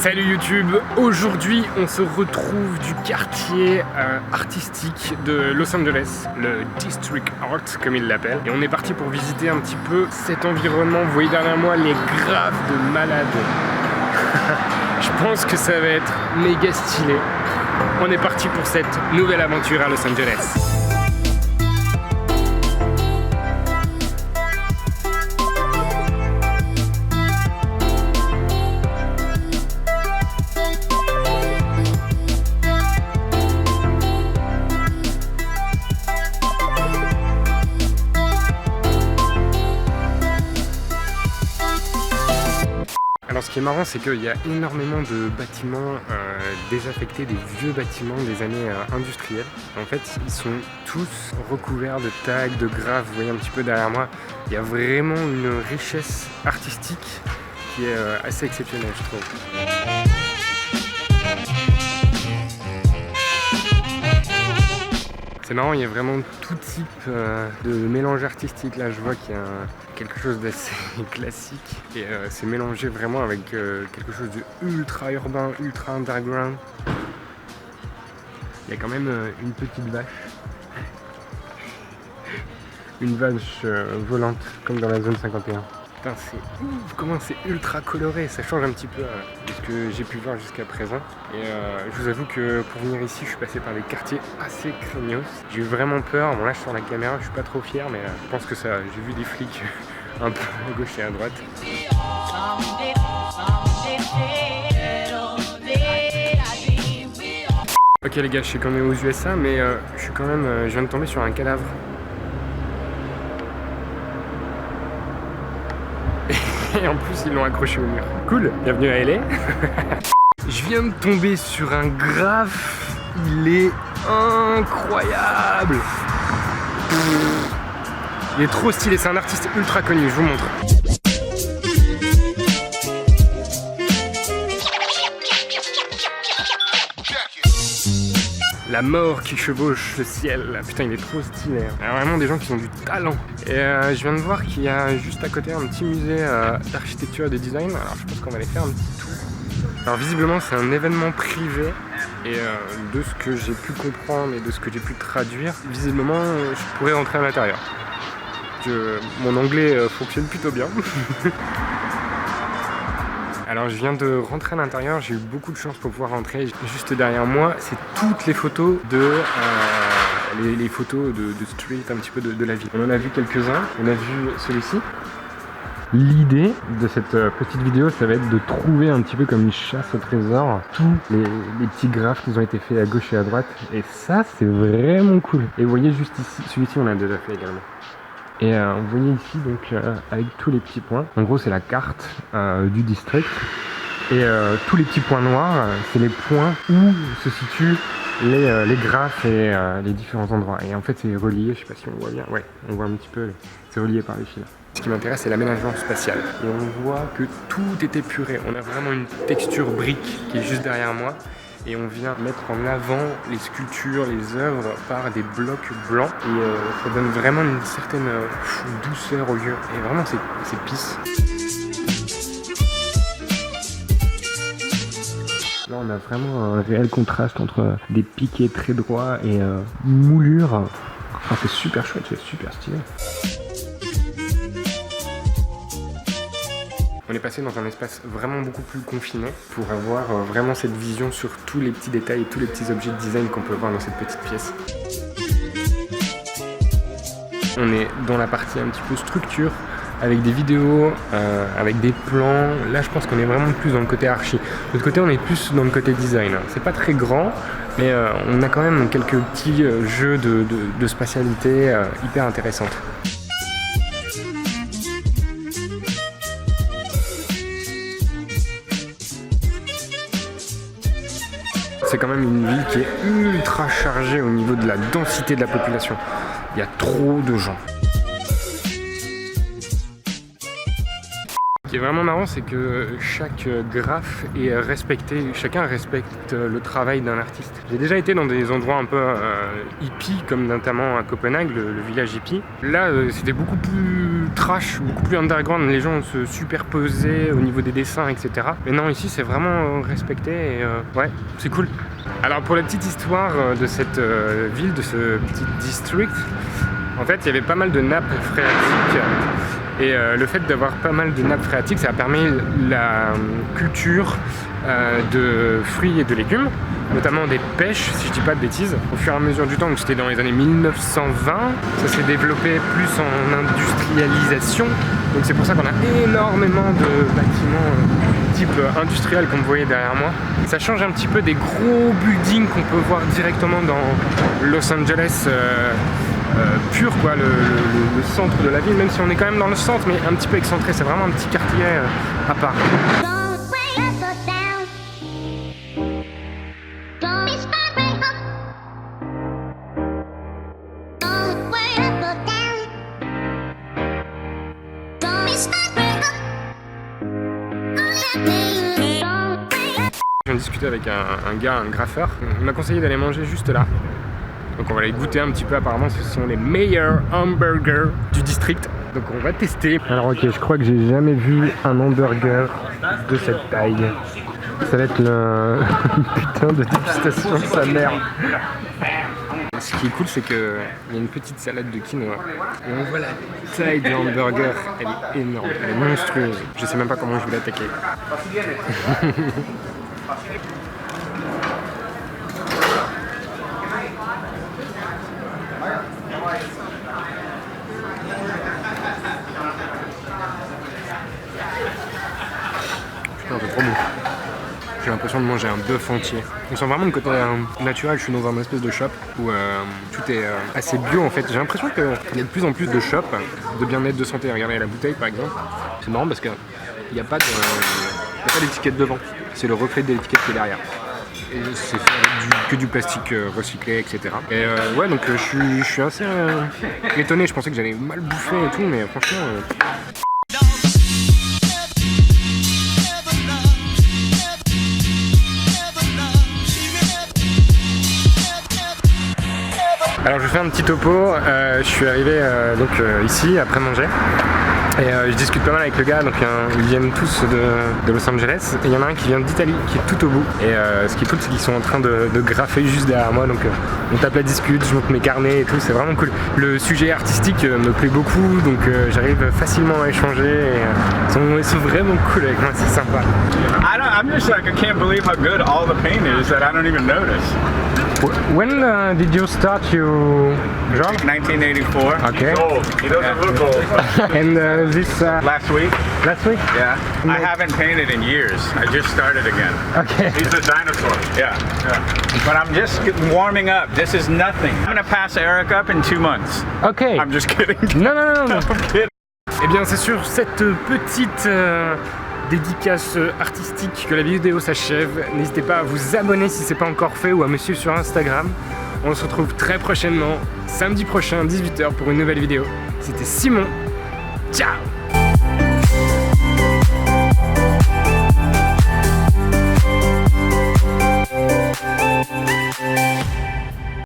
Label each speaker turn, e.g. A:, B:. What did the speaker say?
A: Salut YouTube, aujourd'hui on se retrouve du quartier artistique de Los Angeles, le District Art comme ils l'appellent. Et on est parti pour visiter un petit peu cet environnement. Vous voyez derrière moi les graphes de malades. Je pense que ça va être méga stylé. On est parti pour cette nouvelle aventure à Los Angeles. Alors ce qui est marrant, c'est qu'il y a énormément de bâtiments désaffectés, des vieux bâtiments des années industrielles. En fait, ils sont tous recouverts de tags, de graphes. Vous voyez un petit peu derrière moi, il y a vraiment une richesse artistique qui est assez exceptionnelle, je trouve. C'est marrant, il y a vraiment tout type de mélange artistique. Là, je vois qu'il y a quelque chose d'assez classique et c'est mélangé vraiment avec quelque chose de ultra urbain, ultra underground. Il y a quand même une petite vache. Une vache volante, comme dans la zone 51. Putain, c'est ouf, comment c'est ultra coloré, ça change un petit peu de ce que j'ai pu voir jusqu'à présent. Et je vous avoue que pour venir ici, je suis passé par des quartiers assez craignos. J'ai eu vraiment peur, bon là je suis sur la caméra, je suis pas trop fier, mais je pense que ça, j'ai vu des flics un peu à gauche et à droite. Ok les gars, je sais qu'on est aux USA, mais je viens de tomber sur un cadavre. Et en plus ils l'ont accroché au mur. Cool, bienvenue à LA. Je viens de tomber sur un graphe, il est incroyable. Il est trop stylé, c'est un artiste ultra connu, je vous montre. La mort qui chevauche le ciel, putain il est trop stylé. Il y a vraiment des gens qui ont du talent. Et je viens de voir qu'il y a juste à côté un petit musée d'architecture et de design. Alors je pense qu'on va aller faire un petit tour. Alors visiblement c'est un événement privé. Et de ce que j'ai pu comprendre et de ce que j'ai pu traduire, visiblement je pourrais rentrer à l'intérieur. Mon anglais fonctionne plutôt bien. Alors je viens de rentrer à l'intérieur, j'ai eu beaucoup de chance pour pouvoir rentrer. Juste derrière moi, c'est toutes les photos les photos de street, un petit peu de la ville. On en a vu quelques-uns, on a vu celui-ci. L'idée de cette petite vidéo, ça va être de trouver un petit peu comme une chasse au trésor tous les petits graphes qui ont été faits à gauche et à droite. Et ça, c'est vraiment cool. Et vous voyez juste ici, celui-ci on l'a déjà fait également. Et vous voyez ici donc avec tous les petits points, en gros c'est la carte du district et tous les petits points noirs c'est les points où se situent les graphes et les différents endroits. Et en fait c'est relié, je sais pas si on voit bien, ouais on voit un petit peu, c'est relié par les fils. Ce qui m'intéresse c'est l'aménagement spatial et on voit que tout est épuré, on a vraiment une texture brique qui est juste derrière moi. Et on vient mettre en avant les sculptures, les œuvres par des blocs blancs. Et ça donne vraiment une certaine douceur au lieu. Et vraiment, c'est peace. Là, on a vraiment un réel contraste entre des piquets très droits et moulures. Enfin, c'est super chouette, c'est super stylé. On est passé dans un espace vraiment beaucoup plus confiné pour avoir vraiment cette vision sur tous les petits détails et tous les petits objets de design qu'on peut voir dans cette petite pièce. On est dans la partie un petit peu structure, avec des vidéos, avec des plans. Là je pense qu'on est vraiment plus dans le côté archi. De l'autre côté on est plus dans le côté design. C'est pas très grand, mais on a quand même quelques petits jeux de spatialité hyper intéressantes. C'est quand même une ville qui est ultra chargée au niveau de la densité de la population. Il y a trop de gens. qui est vraiment marrant, c'est que chaque graphe est respecté, chacun respecte le travail d'un artiste. J'ai déjà été dans des endroits un peu hippies, comme notamment à Copenhague, le village hippie. Là, c'était beaucoup plus trash, beaucoup plus underground, les gens se superposaient au niveau des dessins, etc. Mais non, ici, c'est vraiment respecté et ouais, c'est cool. Alors pour la petite histoire de cette ville, de ce petit district, en fait, il y avait pas mal de nappes phréatiques. Et le fait d'avoir pas mal de nappes phréatiques, ça a permis la culture de fruits et de légumes, notamment des pêches, si je dis pas de bêtises. Au fur et à mesure du temps, donc c'était dans les années 1920, ça s'est développé plus en industrialisation. Donc c'est pour ça qu'on a énormément de bâtiments type industriel comme vous voyez derrière moi. Ça change un petit peu des gros buildings qu'on peut voir directement dans Los Angeles. Pur quoi, le centre de la ville, même si on est quand même dans le centre mais un petit peu excentré, c'est vraiment un petit quartier à part. Je viens de discuter avec un gars, un graffeur, il m'a conseillé d'aller manger juste là. Donc on va aller goûter un petit peu, apparemment ce sont les meilleurs hamburgers du district. Donc on va tester. Alors ok, je crois que j'ai jamais vu un hamburger de cette taille. Ça va être une putain de dégustation de sa mère. Ce qui est cool, c'est qu'il y a une petite salade de quinoa. Et on voit la taille du hamburger, elle est énorme, elle est monstrueuse. Je sais même pas comment je vais l'attaquer. Putain, c'est trop bon. J'ai l'impression de manger un bœuf entier. On sent vraiment le côté naturel. Je suis dans un espèce de shop où tout est assez bio en fait. J'ai l'impression qu'il y a de plus en plus de shops de bien-être, de santé. Regardez la bouteille par exemple. C'est marrant parce qu'il n'y a pas d'étiquette devant. C'est le reflet de l'étiquette qui est derrière. Et c'est que du plastique recyclé, etc. Et ouais, donc je suis assez étonné. Je pensais que j'allais mal bouffer et tout, mais franchement... Alors je fais un petit topo, je suis arrivé ici après manger et je discute pas mal avec le gars, donc ils viennent tous de Los Angeles et il y en a un qui vient d'Italie qui est tout au bout et ce qui est cool c'est qu'ils sont en train de graffer juste derrière moi, donc on tape la discute, je monte mes carnets et tout, c'est vraiment cool. Le sujet artistique me plaît beaucoup, donc j'arrive facilement à échanger et ils sont vraiment cool avec moi, c'est sympa.
B: I'm just like, I can't believe how good all the paint is that I don't even notice.
A: When did you start your job?
B: 1984.
A: Okay.
B: Old. He doesn't look old.
A: And this
B: Last week?
A: last week?
B: Yeah. I haven't painted in years. I just started again.
A: Okay.
B: He's a dinosaur. Yeah. But I'm just warming up. This is nothing. I'm gonna pass Eric up in 2 months.
A: Okay.
B: I'm just kidding.
A: Non, non, non, non.
B: I'm kidding.
A: Eh bien, c'est sur cette petite dédicace artistique que la vidéo s'achève. N'hésitez pas à vous abonner si ce n'est pas encore fait ou à me suivre sur Instagram. On se retrouve très prochainement, samedi prochain, 18h pour une nouvelle vidéo. C'était Simon. Ciao!